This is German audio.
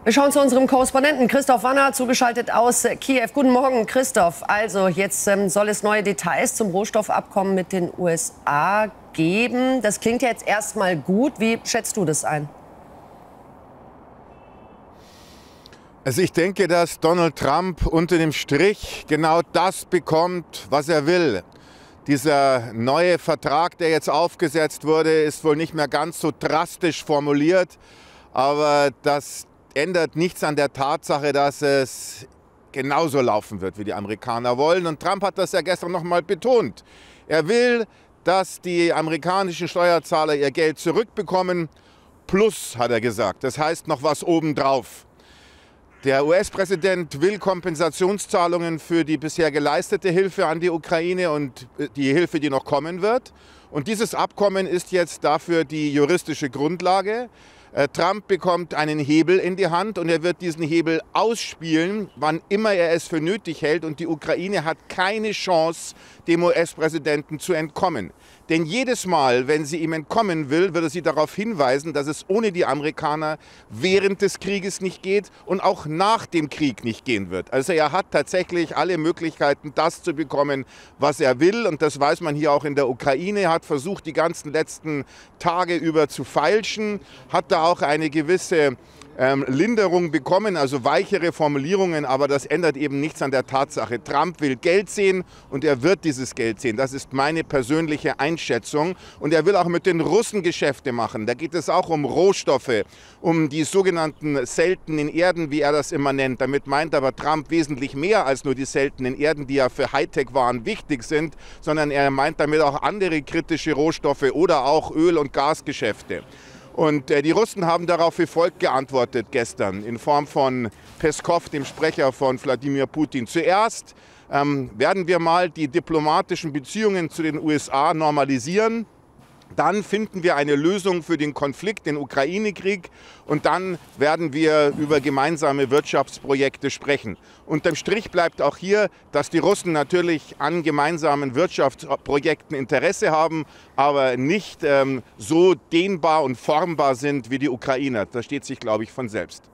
Wir schauen zu unserem Korrespondenten Christoph Wanner, zugeschaltet aus Kiew. Guten Morgen, Christoph. Also jetzt soll es neue Details zum Rohstoffabkommen mit den USA geben. Das klingt ja jetzt erstmal gut. Wie schätzt du das ein? Also ich denke, dass Donald Trump unter dem Strich genau das bekommt, was er will. Dieser neue Vertrag, der jetzt aufgesetzt wurde, ist wohl nicht mehr ganz so drastisch formuliert, aber das ändert nichts an der Tatsache, dass es genauso laufen wird, wie die Amerikaner wollen. Und Trump hat das ja gestern noch mal betont. Er will, dass die amerikanischen Steuerzahler ihr Geld zurückbekommen, plus, hat er gesagt. Das heißt noch was obendrauf. Der US-Präsident will Kompensationszahlungen für die bisher geleistete Hilfe an die Ukraine und die Hilfe, die noch kommen wird. Und dieses Abkommen ist jetzt dafür die juristische Grundlage. Trump bekommt einen Hebel in die Hand und er wird diesen Hebel ausspielen, wann immer er es für nötig hält. Und die Ukraine hat keine Chance, dem US-Präsidenten zu entkommen. Denn jedes Mal, wenn sie ihm entkommen will, wird er sie darauf hinweisen, dass es ohne die Amerikaner während des Krieges nicht geht und auch nach dem Krieg nicht gehen wird. Also er hat tatsächlich alle Möglichkeiten, das zu bekommen, was er will. Und das weiß man hier auch in der Ukraine. Er hat versucht, die ganzen letzten Tage über zu feilschen, hat da auch eine gewisse Linderung bekommen, also weichere Formulierungen, aber das ändert eben nichts an der Tatsache. Trump will Geld sehen und er wird dieses Geld sehen. Das ist meine persönliche Einschätzung. Und er will auch mit den Russen Geschäfte machen. Da geht es auch um Rohstoffe, um die sogenannten seltenen Erden, wie er das immer nennt. Damit meint aber Trump wesentlich mehr als nur die seltenen Erden, die ja für Hightech-Waren wichtig sind, sondern er meint damit auch andere kritische Rohstoffe oder auch Öl- und Gasgeschäfte. Und die Russen haben darauf wie folgt geantwortet gestern in Form von Peskov, dem Sprecher von Wladimir Putin. Zuerst werden wir mal die diplomatischen Beziehungen zu den USA normalisieren. Dann finden wir eine Lösung für den Konflikt, den Ukraine-Krieg. Und dann werden wir über gemeinsame Wirtschaftsprojekte sprechen. Unterm Strich bleibt auch hier, dass die Russen natürlich an gemeinsamen Wirtschaftsprojekten Interesse haben, aber nicht so dehnbar und formbar sind wie die Ukrainer. Das steht sich, glaube ich, von selbst.